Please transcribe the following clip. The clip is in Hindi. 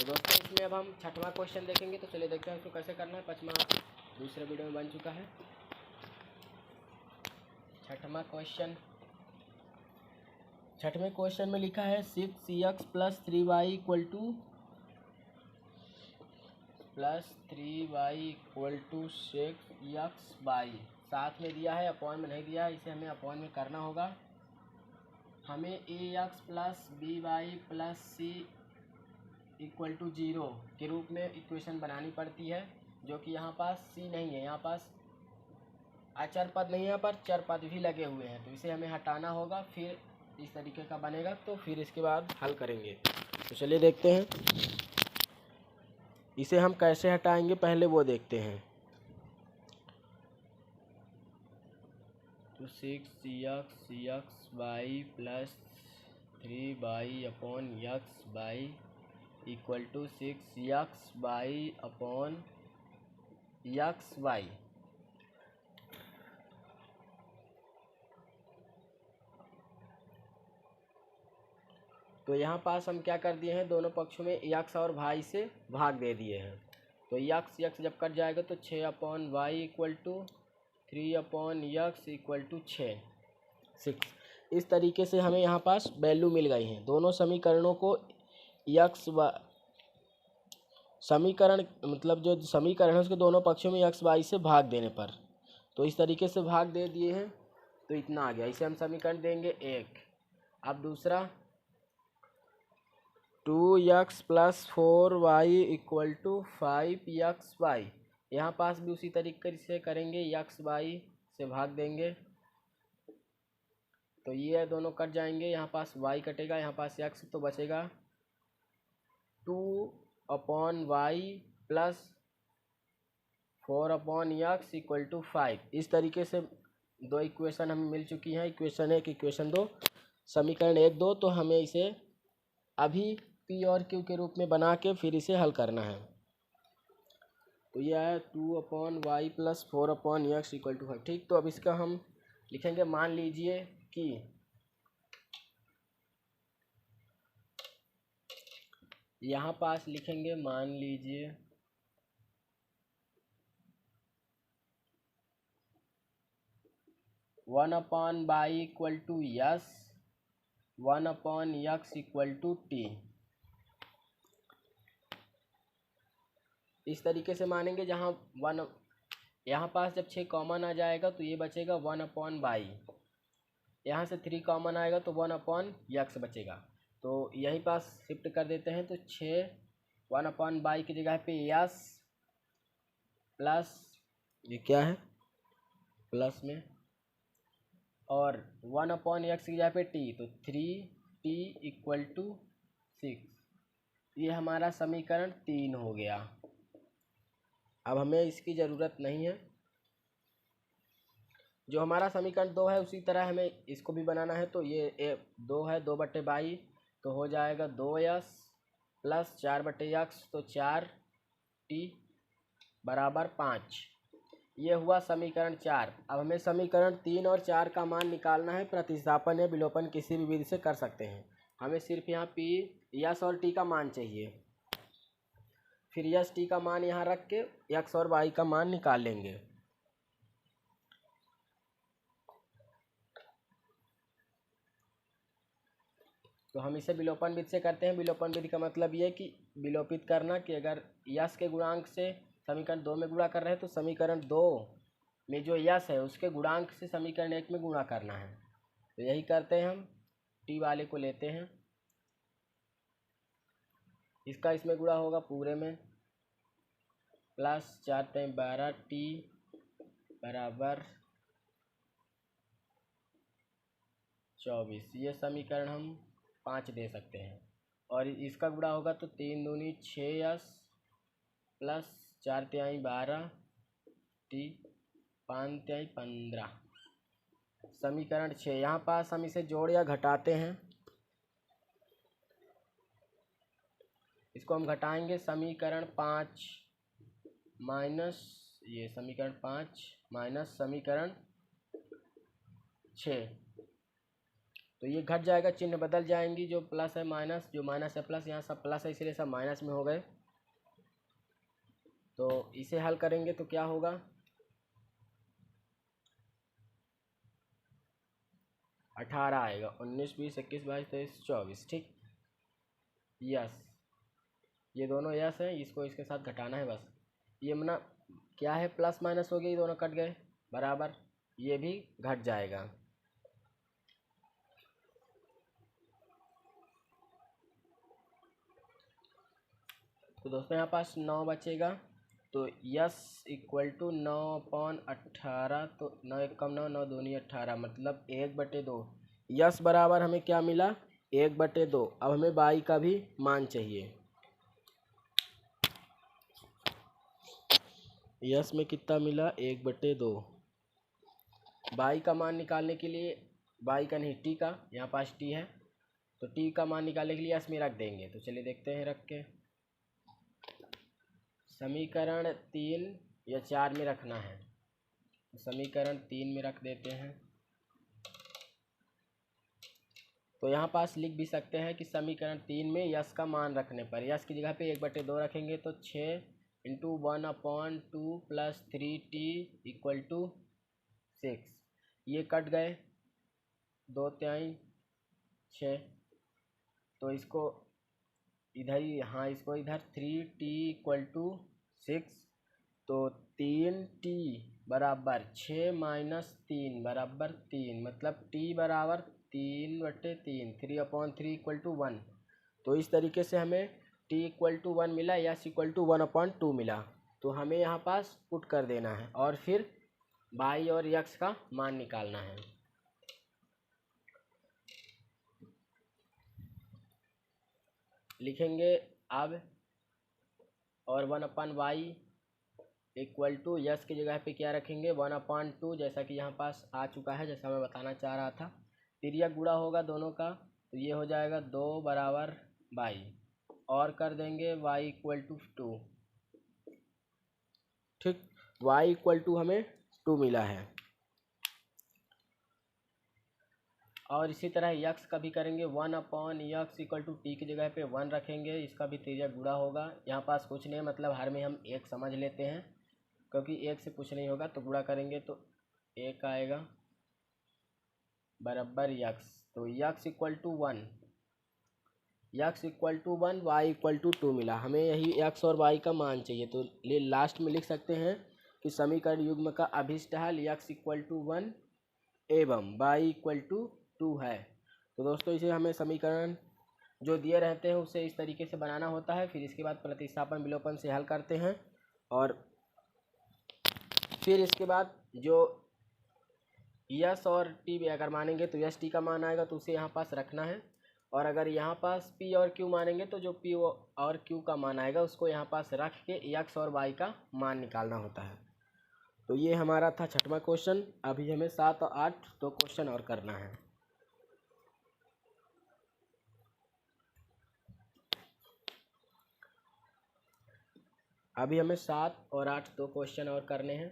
दोस्तों इसमें अब हम छठवां क्वेश्चन देखेंगे, तो चलिए देखते हैं उसको कैसे करना है। पाँचवा दूसरे वीडियो में बन चुका है। छठवें क्वेश्चन में लिखा है 6x + 3y = 6xy। साथ में दिया है, अपॉन में नहीं दिया है, इसे हमें अपॉन में करना होगा। हमें ax + by + c = 0 के रूप में इक्वेशन बनानी पड़ती है, जो कि यहाँ पास c नहीं है, यहाँ पास अचर पद नहीं है, पर चर पद भी लगे हुए हैं, तो इसे हमें हटाना होगा। फिर इस तरीके का बनेगा, तो फिर इसके बाद हल करेंगे। तो चलिए देखते हैं इसे हम कैसे हटाएंगे, पहले वो देखते हैं। तो 6xy + 3y/xy = 6xy/xy। तो यहाँ पास हम क्या कर दिए हैं, दोनों पक्षों में x और y से भाग दे दिए हैं। तो x जब कट जाएगा तो 6/y = 3/x = 6। इस तरीके से हमें यहाँ पास वैल्यू मिल गई हैं। दोनों समीकरणों को समीकरण मतलब जो समीकरण है उसके दोनों पक्षों में x y से भाग देने पर, तो इस तरीके से भाग दे दिए हैं, तो इतना आ गया। इसे हम समीकरण देंगे 1। अब दूसरा 2x + 4y = 5xy। यहाँ पास भी उसी तरीके से करेंगे, x y से भाग देंगे, तो ये दोनों कट जाएंगे, यहाँ पास y कटेगा, यहाँ पास x, तो बचेगा 2/y + 4/x = 5। इस तरीके से दो इक्वेशन हमें मिल चुकी हैं, इक्वेशन 1 इक्वेशन 2, समीकरण 1 2। तो हमें इसे अभी p और q के रूप में बना के फिर इसे हल करना है। तो यह है 2/y + 4/x = 5। ठीक, तो अब इसका हम लिखेंगे, मान लीजिए कि यहाँ पास लिखेंगे, मान लीजिए 1/y = s, 1/x = t। इस तरीके से मानेंगे, जहाँ 1 यहाँ पास जब 6 कॉमन आ जाएगा तो ये बचेगा 1/y। यहाँ से 3 कॉमन आएगा तो 1/x बचेगा। तो यहीं पास शिफ्ट कर देते हैं, तो 6 1/y की जगह पे s प्लस ये क्या है प्लस में, और 1/x की जगह पे t, तो 3t = 6। ये हमारा समीकरण 3 हो गया। अब हमें इसकी ज़रूरत नहीं है। जो हमारा समीकरण 2 है उसी तरह हमें इसको भी बनाना है। तो ये 2 है, 2/22, तो हो जाएगा 2s + 4/x, तो 4t = 5। ये हुआ समीकरण 4। अब हमें समीकरण 3 और 4 का मान निकालना है। प्रतिस्थापन या विलोपन किसी भी विधि से कर सकते हैं। हमें सिर्फ यहाँ p, s और t का मान चाहिए। फिर s t का मान यहाँ रख के x और y का मान निकाल लेंगे। तो हम इसे विलोपन विधि से करते हैं। विलोपन विधि का मतलब ये कि विलोपित करना, कि अगर यस के गुणांक से समीकरण 2 में गुणा कर रहे हैं तो समीकरण 2 में जो यस है उसके गुणांक से समीकरण 1 में गुणा करना है। तो यही करते हैं हम। टी वाले को लेते हैं, इसका इसमें गुणा होगा पूरे में, प्लस 4 × 12 t = 24। ये समीकरण हम 5 दे सकते हैं। और इसका गुणा होगा तो 3 दूनी 6s प्लस 4 × 12 t 5 × 15। समीकरण 6। यहाँ पास हम इसे जोड़ या घटाते हैं। इसको हम घटाएंगे, समीकरण 5 माइनस ये समीकरण 5 माइनस समीकरण 6, तो ये घट जाएगा, चिन्ह बदल जाएंगी, जो प्लस है माइनस, जो माइनस है प्लस, यहाँ सब प्लस है इसलिए सब माइनस में हो गए। तो इसे हल करेंगे तो क्या होगा, 18 आएगा, 19 20 21 22 23 24, ठीक। यस, ये दोनों यस है, इसको इसके साथ घटाना है बस। ये मना क्या है, प्लस माइनस हो गया, ये दोनों कट गए बराबर, ये भी घट जाएगा। तो दोस्तों यहाँ पास 9 बचेगा, तो यस इक्वल टू 9/18, तो 9 1 कम 9, 9 दूनी 18, मतलब 1/2। यस बराबर हमें क्या मिला, 1/2। अब हमें बाई का भी मान चाहिए। यस में कितना मिला, 1/2। बाई का मान निकालने के लिए, बाई का नहीं टी का, यहाँ पास टी है, तो टी का मान निकालने के लिए यस में रख देंगे। तो चलिए देखते हैं रख के। समीकरण 3 या 4 में रखना है, तो समीकरण 3 में रख देते हैं। तो यहाँ पास लिख भी सकते हैं कि समीकरण 3 में यस का मान रखने पर, यस की जगह पे 1/2 रखेंगे, तो 6 × 1/2 + 3t = 6। ये कट गए, 2 3 6, तो इसको इधर ही, हाँ इसको इधर 3t = 6, तो 3t बराबर 6 - 3 बराबर 3, मतलब t बराबर 3/3, 3/3 = 1। तो इस तरीके से हमें t = 1 मिला, यस = 1/2 मिला। तो हमें यहाँ पास पुट कर देना है और फिर बाई और यक्स का मान निकालना है। लिखेंगे अब, और 1/y = यस की जगह पे क्या रखेंगे, 1/2, जैसा कि यहाँ पास आ चुका है, जैसा मैं बताना चाह रहा था। तिर्यक गुणा होगा दोनों का, तो ये हो जाएगा 2 बराबर y, और कर देंगे y = 2, ठीक। y = हमें 2 मिला है। और इसी तरह यक्स का भी करेंगे, 1/x = t की जगह पे 1 रखेंगे, इसका भी तिर्यक गुणा होगा। यहाँ पास कुछ नहीं, मतलब हर में हम 1 समझ लेते हैं, क्योंकि 1 से कुछ नहीं होगा, तो गुणा करेंगे तो 1 आएगा बराबर यक्स, तो यक्स = 1, यक्स = 1, y = 2 मिला। हमें यही यक्स और y का मान चाहिए, तो लास्ट में लिख सकते हैं कि समीकरण युग्म का अभिष्ट हल यक्स = 1 एवं y = 2 है। तो दोस्तों इसे हमें समीकरण जो दिए रहते हैं उसे इस तरीके से बनाना होता है, फिर इसके बाद प्रतिस्थापन विलोपन से हल करते हैं, और फिर इसके बाद जो यस और टी भी अगर मानेंगे तो यस टी का मान आएगा, तो उसे यहाँ पास रखना है, और अगर यहाँ पास पी और क्यू मानेंगे तो जो पी और क्यू का मान आएगा उसको यहाँ पास रख के यक्स और वाई का मान निकालना होता है। तो ये हमारा था 6वां क्वेश्चन। अभी हमें 7 और 8 2 क्वेश्चन और करना है। अभी हमें 7 और 8 2 क्वेश्चन और करने हैं।